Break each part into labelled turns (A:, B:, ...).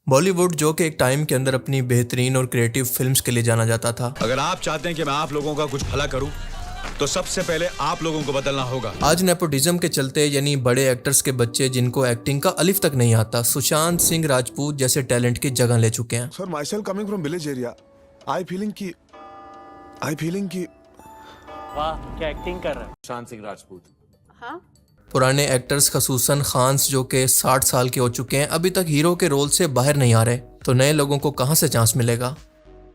A: बॉलीवुड जो कि एक टाइम के अंदर अपनी बेहतरीन और क्रिएटिव फिल्म्स के लिए जाना जाता था।
B: अगर आप चाहते हैं कि मैं आप लोगों का कुछ भला करूं, तो सबसे पहले आप लोगों को बदलना होगा।
A: आज नेपोटिज्म के चलते यानी बड़े एक्टर्स के बच्चे जिनको एक्टिंग का अलिफ तक नहीं आता, सुशांत सिंह राजपूत जैसे टैलेंट की जगह ले चुके हैं।
C: Sir, myself coming from village area, I feeling की
D: वाह, क्या एक्टिंग कर रहा है
E: सुशांत सिंह राजपूत।
D: हाँ,
A: पुराने एक्टर्स खसूसन खान्स जो के 60 साल के हो चुके हैं अभी तक हीरो के रोल से बाहर नहीं आ रहे, तो नए लोगों को कहां से चांस मिलेगा।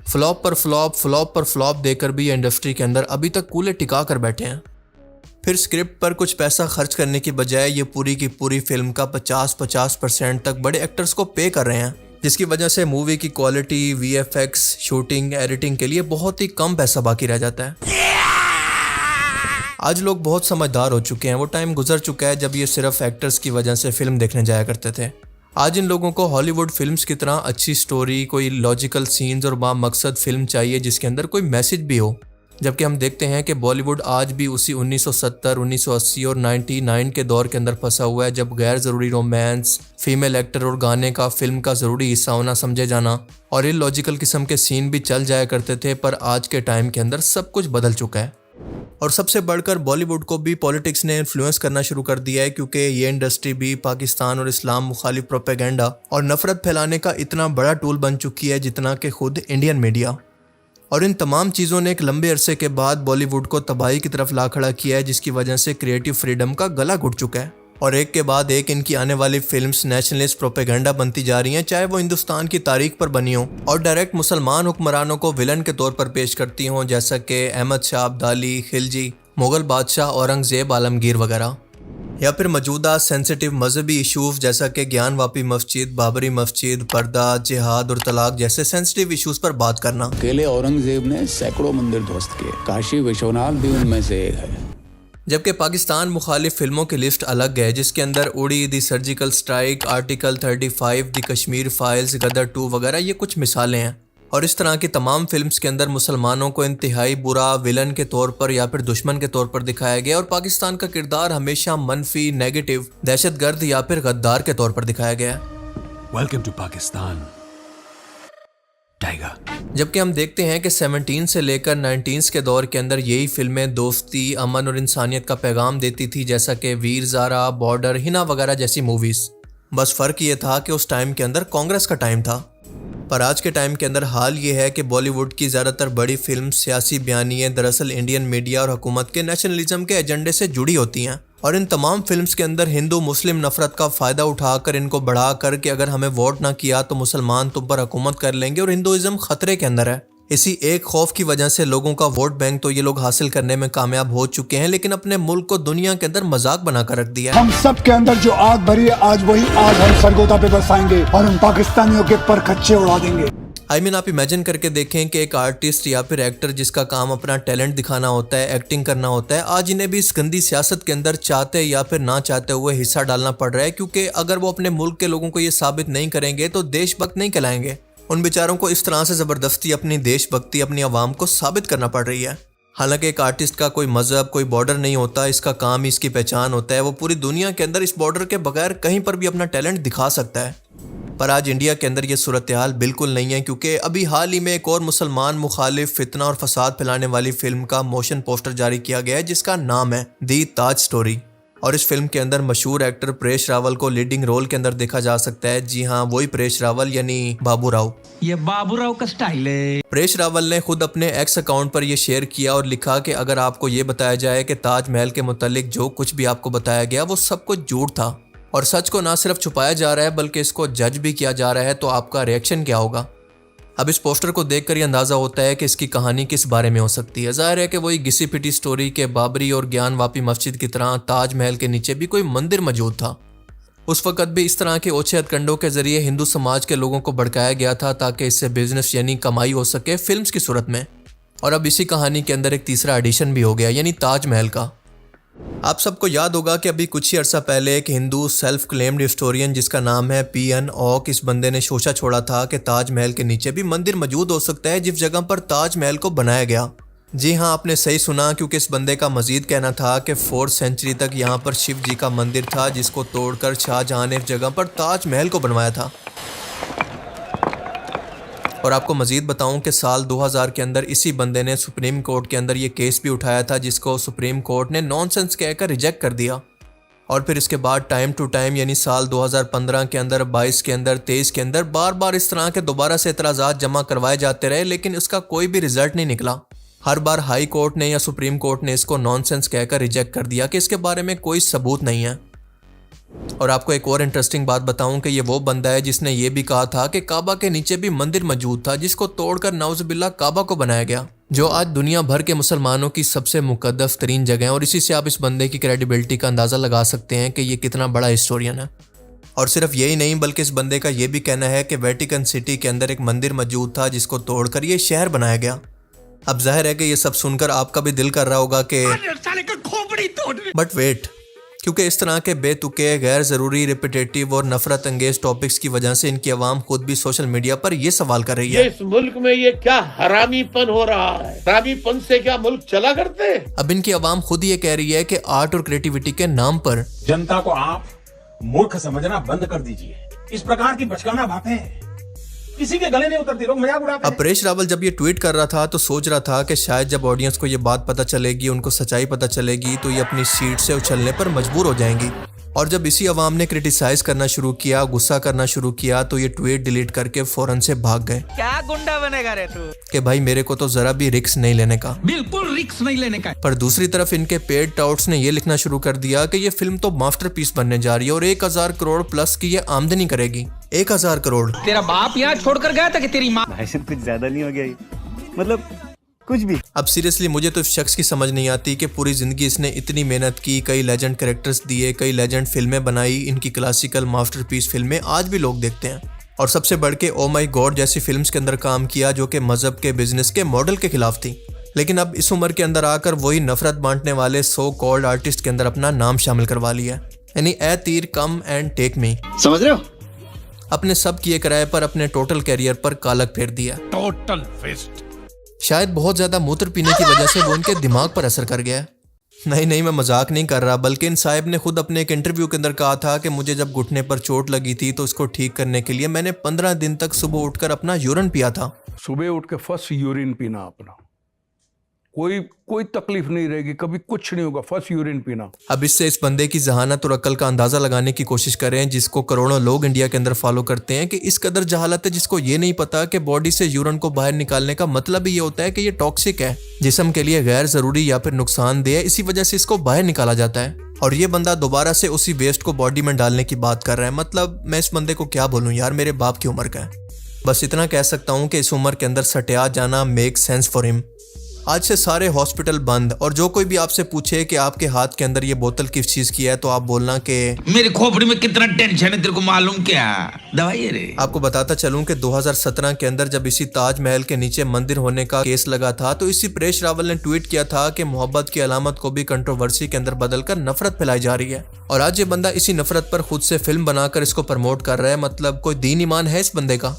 A: फ्लॉप पर फ्लॉप देकर भी ये इंडस्ट्री के अंदर अभी तक कूले टिका कर बैठे हैं। फिर स्क्रिप्ट पर कुछ पैसा खर्च करने की बजाय ये पूरी की पूरी फिल्म का 50% तक बड़े एक्टर्स को पे कर रहे हैं, जिसकी वजह से मूवी की क्वालिटी, VFX, शूटिंग, एडिटिंग के लिए बहुत ही कम पैसा बाकी रह जाता है। आज लोग बहुत समझदार हो चुके हैं, वो टाइम गुजर चुका है जब ये सिर्फ एक्टर्स की वजह से फिल्म देखने जाया करते थे। आज इन लोगों को हॉलीवुड फिल्म्स की तरह अच्छी स्टोरी, कोई लॉजिकल सीन्स और बामकसद फिल्म चाहिए जिसके अंदर कोई मैसेज भी हो। जबकि हम देखते हैं कि बॉलीवुड आज भी उसी 1970, 1980 और 99 के दौर के अंदर फंसा हुआ है, जब गैर ज़रूरी रोमांस, फीमेल एक्टर और गाने का फिल्म का ज़रूरी हिस्सा होना समझे जाना और इलॉजिकल किस्म के सीन भी चल जाया करते थे। पर आज के टाइम के अंदर सब कुछ बदल चुका है और सबसे बढ़कर बॉलीवुड को भी पॉलिटिक्स ने इन्फ्लुएंस करना शुरू कर दिया है, क्योंकि ये इंडस्ट्री भी पाकिस्तान और इस्लाम मुखालिफ प्रोपेगेंडा और नफरत फैलाने का इतना बड़ा टूल बन चुकी है जितना कि खुद इंडियन मीडिया। और इन तमाम चीज़ों ने एक लंबे अरसे के बाद बॉलीवुड को तबाही की तरफ ला खड़ा किया है, जिसकी वजह से क्रिएटिव फ्रीडम का गला घुट चुका है और एक के बाद एक इनकी आने वाली फिल्म्स नेशनलिस्ट प्रोपेगेंडा बनती जा रही हैं, चाहे वो हिंदुस्तान की तारीख पर बनी हो और डायरेक्ट मुसलमान हुक्मरानों को विलन के तौर पर पेश करती हों, जैसा कि अहमद शाह अब्दाली, खिलजी, मुगल बादशाह औरंगजेब, आलमगीर वगैरह। या फिर मौजूदा सेंसिटिव मजहबी इशूज़ जैसा कि ज्ञानवापी मस्जिद, बाबरी मस्जिद, पर्दा, जिहाद और तलाक जैसे सेंसिटिव इशूज़ पर बात करना।
F: अकेले औरंगजेब ने सैकड़ों मंदिर ध्वस्त किए, काशी विश्वनाथ भी उनमें से एक है।
A: जबकि पाकिस्तान मुखालिफ फिल्मों की लिस्ट अलग है, जिसके अंदर उड़ी, दी सर्जिकल स्ट्राइक, आर्टिकल 35, दी कश्मीर फाइल्स, गदर 2 वगैरह ये कुछ मिसालें हैं। और इस तरह की तमाम फिल्म्स के अंदर मुसलमानों को इंतहाई बुरा विलन के तौर पर या फिर दुश्मन के तौर पर दिखाया गया और पाकिस्तान का किरदार हमेशा मनफी, नेगेटिव, दहशतगर्द या फिर गद्दार के तौर पर दिखाया गया।
E: Welcome to Pakistan tiger.
A: जबकि हम देखते हैं कि 17 से लेकर 19 के दौर के अंदर यही फिल्में दोस्ती, अमन और इंसानियत का पैगाम देती थी, जैसा कि वीर ज़ारा, बॉर्डर, हिना वगैरह जैसी मूवीज़। बस फ़र्क ये था कि उस टाइम के अंदर कांग्रेस का टाइम था। पर आज के टाइम के अंदर हाल ये है कि बॉलीवुड की ज़्यादातर बड़ी फिल्म सियासी बयानिए दरअसल इंडियन मीडिया और हुकूमत के नेशनलिज्म के एजेंडे से जुड़ी होती हैं और इन तमाम फिल्म्स के अंदर हिंदू मुस्लिम नफरत का फ़ायदा उठाकर इनको बढ़ा कर कि अगर हमें वोट ना किया तो मुसलमान तुम पर हुकूमत कर लेंगे और हिंदुइज्म खतरे के अंदर है। इसी एक खौफ की वजह से लोगों का वोट बैंक तो ये लोग हासिल करने में कामयाब हो चुके हैं, लेकिन अपने मुल्क को दुनिया के अंदर मजाक बनाकर रख दिया।
G: हम सब के अंदर जो आग भरी है, आज वही आग हम सरगोदा पे बरसाएंगे और हम पाकिस्तानियों के पर खच्चे उड़ा देंगे।
A: आप इमेजिन करके देखें कि एक आर्टिस्ट या फिर एक्टर जिसका काम अपना टैलेंट दिखाना होता है, एक्टिंग करना होता है, आज इन्हें भी इस गंदी सियासत के अंदर चाहते या फिर ना चाहते हुए हिस्सा डालना पड़ रहा है, क्योंकि अगर वो अपने मुल्क के लोगों को ये साबित नहीं करेंगे तो देशभक्त नहीं कहलाएंगे। उन बेचारों को इस तरह से ज़बरदस्ती अपनी देशभक्ति अपनी आवाम को साबित करना पड़ रही है। हालांकि एक आर्टिस्ट का कोई मजहब, कोई बॉर्डर नहीं होता, इसका काम ही इसकी पहचान होता है। वो पूरी दुनिया के अंदर इस बॉर्डर के बगैर कहीं पर भी अपना टैलेंट दिखा सकता है। पर आज इंडिया के अंदर ये सूरत हाल बिल्कुल नहीं है, क्योंकि अभी हाल ही में एक और मुसलमान मुखालिफ फितना और फसाद फैलाने वाली फिल्म का मोशन पोस्टर जारी किया गया है, जिसका नाम है दी ताज स्टोरी। और इस फिल्म के अंदर मशहूर एक्टर परेश रावल को लीडिंग रोल के अंदर देखा जा सकता है। जी हाँ, वही परेश रावल यानी बाबू राव।
H: ये बाबू राव का स्टाइल है।
A: परेश रावल ने खुद अपने एक्स अकाउंट पर यह शेयर किया और लिखा कि अगर आपको ये बताया जाए कि ताजमहल के मुतालिक जो कुछ भी आपको बताया गया वो सब कुछ झूठ था और सच को ना सिर्फ छुपाया जा रहा है बल्कि इसको जज भी किया जा रहा है, तो आपका रिएक्शन क्या होगा। अब इस पोस्टर को देखकर ये अंदाज़ा होता है कि इसकी कहानी किस बारे में हो सकती है। जाहिर है कि वही घिसी पिटी स्टोरी के बाबरी और ज्ञानवापी मस्जिद की तरह ताजमहल के नीचे भी कोई मंदिर मौजूद था। उस वक़्त भी इस तरह के ओछे हथकंडों के ज़रिए हिंदू समाज के लोगों को भड़काया गया था ताकि इससे बिजनेस यानी कमाई हो सके फिल्म्स की सूरत में। और अब इसी कहानी के अंदर एक तीसरा एडिशन भी हो गया, यानी ताजमहल का। आप सबको याद होगा कि अभी कुछ ही अर्सा पहले एक हिंदू सेल्फ क्लेम्ड हिस्टोरियन जिसका नाम है PN ओक, इस बंदे ने शोशा छोड़ा था कि ताजमहल के नीचे भी मंदिर मौजूद हो सकता है जिस जगह पर ताजमहल को बनाया गया। जी हाँ, आपने सही सुना, क्योंकि इस बंदे का मजीद कहना था कि 4th सेंचुरी तक यहाँ पर शिव जी का मंदिर था जिसको तोड़कर शाहजहां ने इस जगह पर ताजमहल को बनवाया था। और आपको मजीद बताऊं कि साल 2000 के अंदर इसी बंदे ने सुप्रीम कोर्ट के अंदर ये केस भी उठाया था जिसको सुप्रीम कोर्ट ने नॉनसेंस कहकर रिजेक्ट कर दिया। और फिर इसके बाद टाइम टू टाइम यानी साल 2015 के अंदर, 22 के अंदर, 23 के अंदर बार बार इस तरह के दोबारा से एतराज़ात जमा करवाए जाते रहे, लेकिन इसका कोई भी रिजल्ट नहीं निकला। हर बार हाई कोर्ट ने या सुप्रीम कोर्ट ने इसको नॉनसेंस कहकर रिजेक्ट कर दिया कि इसके बारे में कोई सबूत नहीं है। और आपको एक और इंटरेस्टिंग बात बताऊं कि ये वो बंदा है जिसने ये भी कहा था कि काबा के नीचे भी मंदिर मौजूद था जिसको तोड़कर नाउजुबिल्लाह काबा को बनाया गया, जो आज दुनिया भर के मुसलमानों की सबसे मुकद्दस तरीन जगह है। और इसी से आप इस बंदे की क्रेडिबिलिटी का अंदाज़ा लगा सकते हैं कि ये कितना बड़ा हिस्टोरियन है। और सिर्फ यही नहीं बल्कि इस बंदे का ये भी कहना है कि वेटिकन सिटी के अंदर एक मंदिर मौजूद था जिसको तोड़कर ये शहर बनाया गया। अब जाहिर है कि ये सब सुनकर आपका भी दिल कर रहा होगा कि बट वेट, क्योंकि इस तरह के बेतुके, गैर ज़रूरी, रिपीटेटिव और नफरत अंगेज टॉपिक्स की वजह से इनकी आवाम खुद भी सोशल मीडिया पर यह सवाल कर रही है,
I: इस मुल्क में ये क्या हरामीपन हो रहा है? हरामीपन से क्या मुल्क चला करते?
A: अब इनकी आवाम खुद ये कह रही है कि आर्ट और क्रिएटिविटी के नाम पर
E: जनता को आप मूर्ख समझना बंद कर दीजिए। इस प्रकार की बचकाना बातें किसी के गले नहीं उतरती, लोग मजाक उड़ाते हैं।
A: अब परेश रावल जब ये ट्वीट कर रहा था तो सोच रहा था कि शायद जब ऑडियंस को ये बात पता चलेगी, उनको सच्चाई पता चलेगी, तो ये अपनी सीट से उछलने पर मजबूर हो जाएंगी। और जब इसी अवाम ने क्रिटिसाइज करना शुरू किया, गुस्सा करना शुरू किया, तो ये ट्वीट डिलीट करके फौरन से भाग गए।
H: क्या गुंडा बनेगा रे तू?
A: कि भाई मेरे को तो जरा भी रिस्क नहीं लेने का,
H: बिल्कुल रिस्क नहीं लेने का।
A: पर दूसरी तरफ इनके पेड टाउट्स ने ये लिखना शुरू कर दिया कि ये फिल्म तो मास्टरपीस बनने जा रही है और 1000 करोड़ प्लस की ये आमदनी करेगी। 1000 करोड़।
H: तेरा बाप यहाँ छोड़कर गया था कि तेरी माँ?
D: कुछ ज्यादा नहीं हो गया ये? मतलब कुछ भी।
A: अब सीरियसली मुझे तो इस शख्स की समझ नहीं आती कि पूरी जिंदगी इसने इतनी मेहनत की, कई लेजेंड कैरेक्टर्स दिए, कई लेजेंड फिल्में बनाई, इनकी क्लासिकल मास्टरपीस फिल्में आज भी लोग देखते हैं। और सबसे बढ़ के ओ माई गॉड जैसी फिल्म्स के अंदर काम किया जो कि मजहब के, बिजनेस के मॉडल के खिलाफ थी। लेकिन अब इस उम्र के अंदर आकर वही नफरत बांटने वाले सो कॉल्ड आर्टिस्ट के अंदर अपना नाम शामिल करवा लिया, यानी ए तीर कम एंड टेक मी।
I: समझ रहे हो?
A: अपने सब किए किराए पर अपने टोटल कैरियर पर कालक फेर दिया।
E: Total fest.
A: शायद बहुत ज्यादा मूत्र पीने की वजह से वो उनके दिमाग पर असर कर गया। नहीं, मैं मजाक नहीं कर रहा, बल्कि इन साहिब ने खुद अपने एक इंटरव्यू के अंदर कहा था कि मुझे जब घुटने पर चोट लगी थी तो इसको ठीक करने के लिए मैंने 15 दिन तक सुबह उठकर अपना यूरिन पिया था।
J: सुबह उठ के फर्स्ट यूरिन पीना अपना, कोई तकलीफ नहीं रहेगी, कभी कुछ नहीं होगा, फर्स्ट यूरिन पीना।
A: अब इससे इस बंदे की जहानत और अकल का अंदाजा लगाने की कोशिश करें जिसको करोड़ों लोग इंडिया के अंदर फॉलो करते हैं, कि इस कदर जहालत है जिसको ये नहीं पता कि बॉडी से यूरिन को बाहर निकालने का मतलब ही ये होता है कि ये टॉक्सिक है, जिस्म के लिए गैर जरूरी या फिर नुकसानदेह है, इसी वजह से इसको बाहर निकाला जाता है। और ये बंदा दोबारा से उसी वेस्ट को बॉडी में डालने की बात कर रहा है। मतलब मैं इस बंदे को क्या बोलूं यार, मेरे बाप की उम्र का है। बस इतना कह सकता हूं कि इस उम्र के अंदर सटिया जाना मेक सेंस फॉर हिम। आज से सारे हॉस्पिटल बंद, और जो कोई भी आपसे पूछे कि आपके हाथ के अंदर ये बोतल किस चीज की है, तो आप बोलना कि
H: मेरी खोपड़ी में कितना टेंशन है, तेरे को मालूम क्या? दवाई है रे।
A: आपको बताता चलूं कि 2017 के अंदर जब इसी ताजमहल के नीचे मंदिर होने का केस लगा था, तो इसी परेश रावल ने ट्वीट किया था कि मोहब्बत की अलामत को भी कंट्रोवर्सी के अंदर बदलकर नफरत फैलाई जा रही है। और आज ये बंदा इसी नफरत पर खुद से फिल्म बनाकर इसको प्रमोट कर रहा है। मतलब कोई दीन ईमान है इस बंदे का?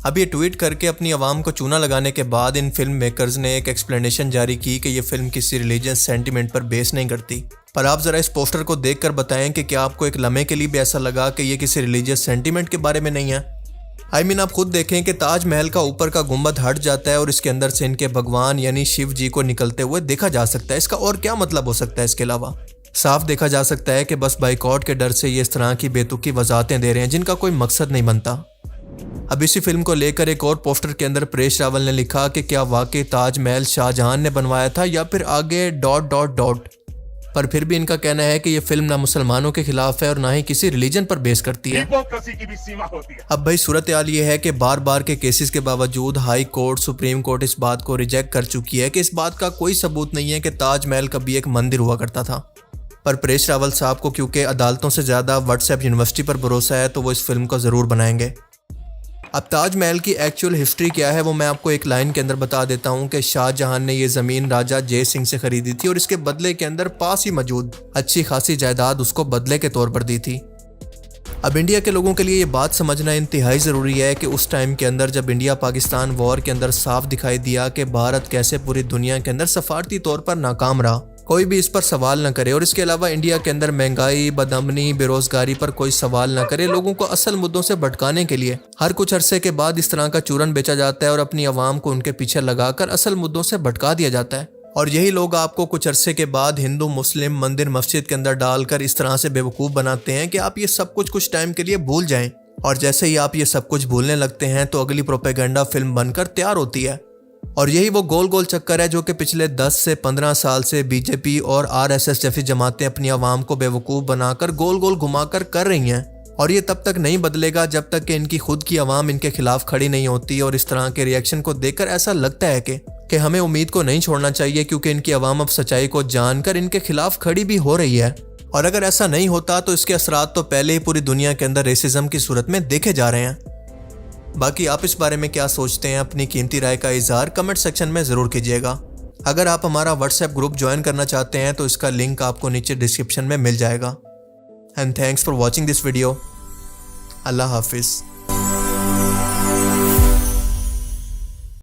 A: अब ये ट्वीट करके अपनी आवाम को चूना लगाने के बाद इन फिल्म मेकर्स ने एक एक्सप्लेनेशन जारी की कि ये फिल्म किसी रिलीजियस सेंटिमेंट पर बेस नहीं करती। पर आप जरा इस पोस्टर को देखकर बताएं कि क्या आपको एक लम्हे के लिए भी ऐसा लगा कि ये किसी रिलीजियस सेंटिमेंट के बारे में नहीं है? आई मीन आप खुद देखें कि ताजमहल का ऊपर का गुंबद हट जाता है और इसके अंदर से इनके भगवान यानी शिव जी को निकलते हुए देखा जा सकता है। इसका और क्या मतलब हो सकता है? इसके अलावा साफ देखा जा सकता है कि बस बाइकॉट के डर से ये इस तरह की बेतुकी वजाहतें दे रहे हैं जिनका कोई मकसद नहीं बनता। अब इसी फिल्म को लेकर एक और पोस्टर के अंदर परेश रावल ने लिखा कि क्या वाकई ताजमहल शाहजहां ने बनवाया था या फिर आगे ... पर फिर भी इनका कहना है कि ये फिल्म ना मुसलमानों के खिलाफ है और ना ही किसी रिलीजन पर बेस करती है। अब भाई सूरत हाल ये है कि बार बार के केसेस के बावजूद हाई कोर्ट, सुप्रीम कोर्ट इस बात को रिजेक्ट कर चुकी है कि इस बात का कोई सबूत नहीं है कि ताजमहल कभी एक मंदिर हुआ करता था। पर परेश रावल साहब को क्योंकि अदालतों से ज़्यादा व्हाट्सएप यूनिवर्सिटी पर भरोसा है, तो वो इस फिल्म को ज़रूर बनाएंगे। अब ताजमहल की एक्चुअल हिस्ट्री क्या है वो मैं आपको एक लाइन के अंदर बता देता हूँ कि शाहजहां ने ये ज़मीन राजा जय सिंह से खरीदी थी और इसके बदले के अंदर पास ही मौजूद अच्छी खासी जायदाद उसको बदले के तौर पर दी थी। अब इंडिया के लोगों के लिए ये बात समझना इंतहाई ज़रूरी है कि उस टाइम के अंदर जब इंडिया पाकिस्तान वॉर के अंदर साफ दिखाई दिया कि भारत कैसे पूरी दुनिया के अंदर सफारती तौर पर नाकाम रहा, कोई भी इस पर सवाल न करे। और इसके अलावा इंडिया के अंदर महंगाई, बदअमनी, बेरोजगारी पर कोई सवाल न करे। लोगों को असल मुद्दों से भटकाने के लिए हर कुछ अरसे के बाद इस तरह का चूरन बेचा जाता है और अपनी आवाम को उनके पीछे लगाकर असल मुद्दों से भटका दिया जाता है। और यही लोग आपको कुछ अरसे के बाद हिंदू मुस्लिम मंदिर मस्जिद के अंदर डालकर इस तरह से बेवकूफ़ बनाते हैं कि आप ये सब कुछ टाइम के लिए भूल जाएं। और जैसे ही आप ये सब कुछ भूलने लगते हैं तो अगली प्रोपेगेंडा फिल्म बनकर तैयार होती है। और यही वो गोल गोल चक्कर है जो कि पिछले 10 से 15 साल से बीजेपी और आरएसएस जैसी जमातें अपनी आवाम को बेवकूफ़ बनाकर गोल गोल घुमाकर कर रही हैं। और ये तब तक नहीं बदलेगा जब तक कि इनकी खुद की आवाम इनके खिलाफ खड़ी नहीं होती। और इस तरह के रिएक्शन को देखकर ऐसा लगता है कि हमें उम्मीद को नहीं छोड़ना चाहिए, क्योंकि इनकी आवाम अब सच्चाई को जानकर इनके खिलाफ खड़ी भी हो रही है। और अगर ऐसा नहीं होता तो इसके असरात तो पहले ही पूरी दुनिया के अंदर रेसिज्म की सूरत में देखे जा रहे हैं। बाकी आप इस बारे में क्या सोचते हैं, अपनी कीमती राय का इजहार कमेंट सेक्शन में ज़रूर कीजिएगा। अगर आप हमारा व्हाट्सएप ग्रुप ज्वाइन करना चाहते हैं तो इसका लिंक आपको नीचे डिस्क्रिप्शन में मिल जाएगा। And thanks for watching this video. Allah हाफिज़।